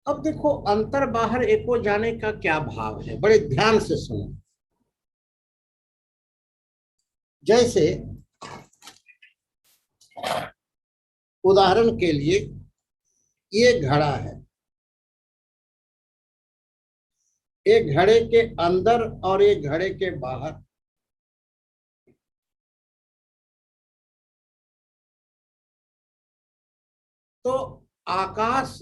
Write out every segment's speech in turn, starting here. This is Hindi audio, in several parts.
अब देखो, अंतर बाहर एको जाने का क्या भाव है, बड़े ध्यान से सुनो। जैसे उदाहरण के लिए, ये घड़ा है। एक घड़े के अंदर और एक घड़े के बाहर। तो आकाश,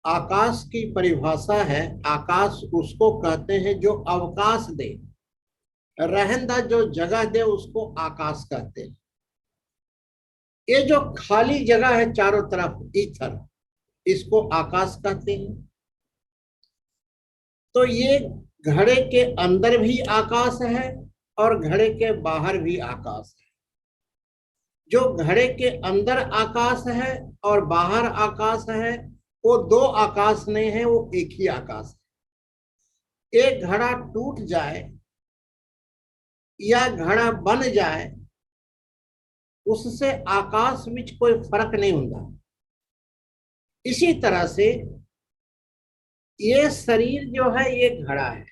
आकाश की परिभाषा है, आकाश उसको कहते हैं जो अवकाश दे, रहंदा जो जगह दे उसको आकाश कहते हैं। ये जो खाली जगह है चारों तरफ, ईथर, इसको आकाश कहते हैं। तो ये घड़े के अंदर भी आकाश है और घड़े के बाहर भी आकाश है। जो घड़े के अंदर आकाश है और बाहर आकाश है, वो दो आकाश नहीं है, वो एक ही आकाश है। एक घड़ा टूट जाए या घड़ा बन जाए, उससे आकाश में कोई फर्क नहीं होता। इसी तरह से ये शरीर जो है ये घड़ा है।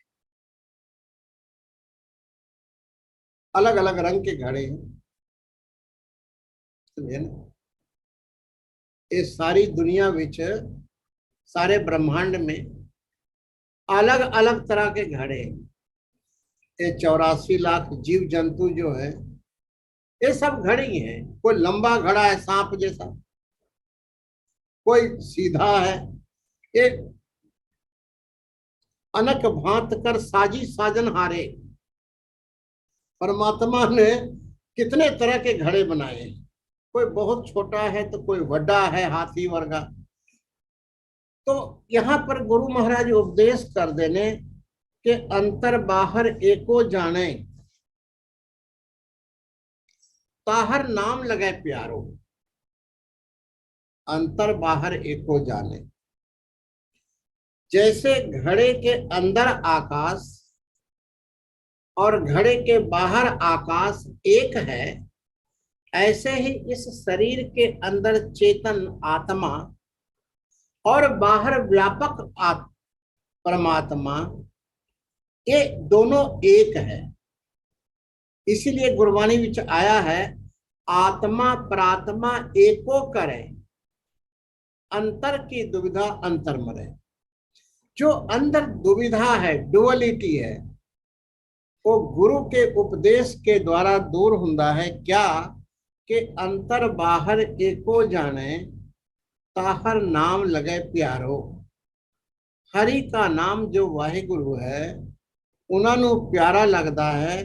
अलग अलग रंग के घड़े हैं, समझे ना। ये सारी दुनिया विच, सारे ब्रह्मांड में अलग अलग तरह के घड़े हैं। ये 84 लाख जीव जंतु जो है, ये सब घड़े ही हैं। कोई लंबा घड़ा है सांप जैसा, कोई सीधा है। ये अनक भांत कर साजी साजन हारे, परमात्मा ने कितने तरह के घड़े बनाए हैं। कोई बहुत छोटा है तो कोई बड़ा है, हाथी वर्गा। तो यहाँ पर गुरु महाराज उपदेश कर देने कि अंतर बाहर एको जाने, ताहर नाम लगे प्यारो। अंतर बाहर एको जाने, जैसे घड़े के अंदर आकाश और घड़े के बाहर आकाश एक है, ऐसे ही इस शरीर के अंदर चेतन आत्मा और बाहर व्यापक परमात्मा, ये दोनों एक है। इसीलिए गुरबानी विच आया है, आत्मा प्रात्मा एको करे, अंतर की दुविधा अंतर मरे। जो अंदर दुविधा है, डुअलिटी है, वो गुरु के उपदेश के द्वारा दूर हुंदा है। क्या कि अंतर बाहर एको जाने, ताहर नाम लगे प्यारो। हरि का नाम जो वाहिगुरु है, उन्होंने प्यारा लगता है।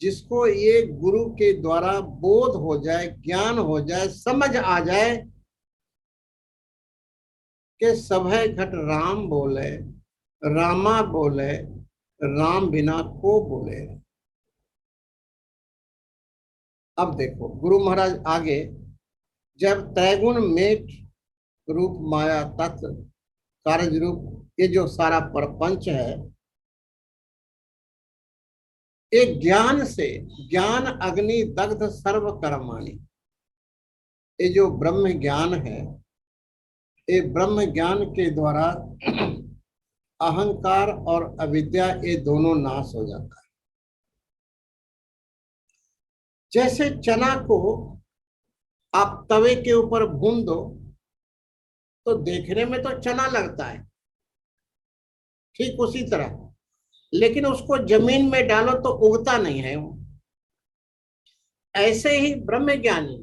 जिसको ये गुरु के द्वारा बोध हो जाए, ज्ञान हो जाए, समझ आ जाए कि सभय घट राम बोले, रामा बोले, राम बिना को बोले। अब देखो गुरु महाराज आगे, जब त्रैगुण मेट रूप माया तत्व कार्य रूप, ये जो सारा प्रपंच है, एक ज्ञान से, ज्ञान अग्नि दग्ध सर्व कर्माणि, ये जो ब्रह्म ज्ञान है, ये ब्रह्म ज्ञान के द्वारा अहंकार और अविद्या ये दोनों नाश हो जाता है। जैसे चना को आप तवे के ऊपर भून दो तो देखने में तो चना लगता है, ठीक उसी तरह, लेकिन उसको जमीन में डालो तो उगता नहीं है वो। ऐसे ही ब्रह्म ज्ञानी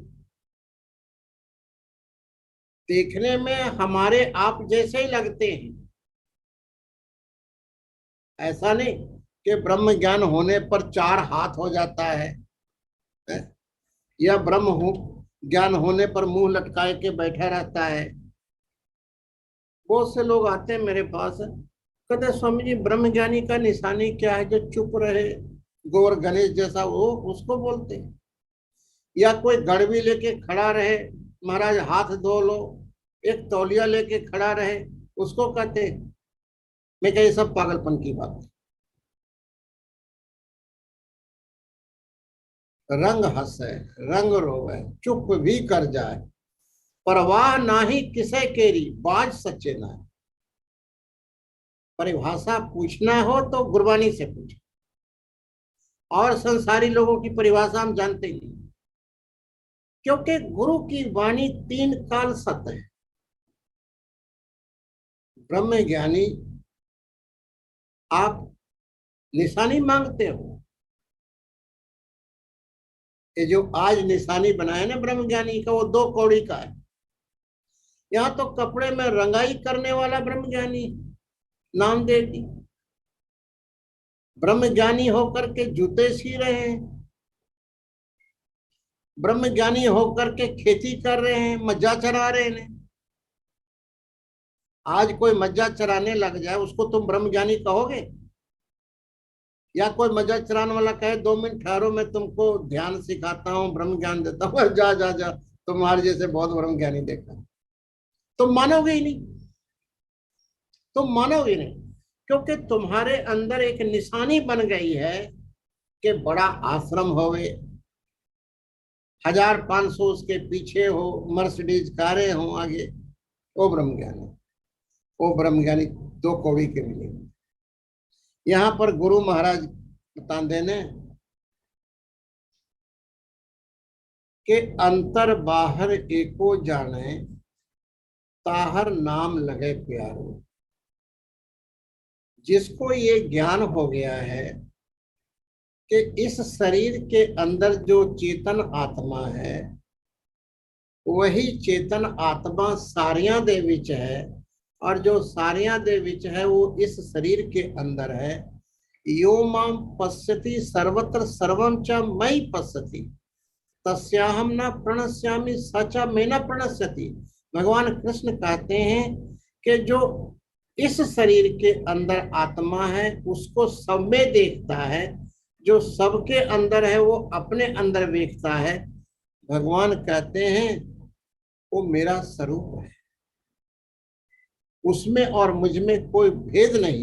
देखने में हमारे आप जैसे ही लगते हैं। ऐसा नहीं कि ब्रह्म ज्ञान होने पर 4 हाथ हो जाता है, या ब्रह्म हो ज्ञान होने पर मुंह लटकाए के बैठा रहता है। बहुत से लोग आते हैं मेरे पास, कहते स्वामी जी ब्रह्म ज्ञानी का निशानी क्या है? जो चुप रहे, गोवर गणेश जैसा, वो उसको बोलते हैं। या कोई गड़बी लेके खड़ा रहे, महाराज हाथ धो लो, एक तौलिया लेके खड़ा रहे, उसको कहते हैं। मैं कह, ये सब पागलपन की बात है। रंग हंसे, रंग रोवे, चुप भी कर जाए, परवाह नाही किसे केरी बाज सच्चे ना। परिभाषा पूछना हो तो गुरबानी से पूछो, और संसारी लोगों की परिभाषा हम जानते ही नहीं, क्योंकि गुरु की वाणी तीन काल सत्य है। ब्रह्म ज्ञानी, आप निशानी मांगते हो, ये जो आज निशानी बनाया ना ब्रह्म ज्ञानी का, वो 2 कौड़ी का है। यहाँ तो कपड़े में रंगाई करने वाला ब्रह्म ज्ञानी नामदेव जी ब्रह्म ज्ञानी होकर के जूते सी रहे हैं, ब्रह्म ज्ञानी होकर के खेती कर रहे हैं, मज्जा चरा रहे हैं। आज कोई मज्जा चराने लग जाए, उसको तुम ब्रह्म ज्ञानी कहोगे? या कोई मज्जा चराने वाला कहे 2 मिनट ठहरो, मैं तुमको ध्यान सिखाता हूँ, ब्रह्म ज्ञान देता हूँ, जा जा जा, तुम्हारे जैसे बहुत ब्रह्म ज्ञानी देखा, तुम मानोगे ही नहीं, तुम मानोगे नहीं, क्योंकि तुम्हारे अंदर एक निशानी बन गई है कि बड़ा आश्रम होवे, 1500 उसके पीछे हो, मर्सिडीज कारें हो आगे, वो ब्रह्म ज्ञानी, वो ब्रह्म ज्ञानी 2 कौड़ी के मिले। यहाँ पर गुरु महाराज बता देने कि अंतर बाहर एको जाने, ताहर नाम लगे प्यारो। जिसको ये ज्ञान हो गया है कि इस शरीर के अंदर जो चेतन आत्मा है, वही चेतन आत्मा सारियां दे विच है, और जो सारियां दे विच है वो इस शरीर के अंदर है। यो माम पश्यति सर्वत्र सर्वम च मयि पश्यति, तस्याहम न प्रणश्यामि सच में न प्रणश्यति। भगवान कृष्ण कहते हैं कि जो इस शरीर के अंदर आत्मा है उसको सब में देखता है, जो सबके अंदर है वो अपने अंदर देखता है। भगवान कहते हैं वो मेरा स्वरूप है, उसमें और मुझ में कोई भेद नहीं।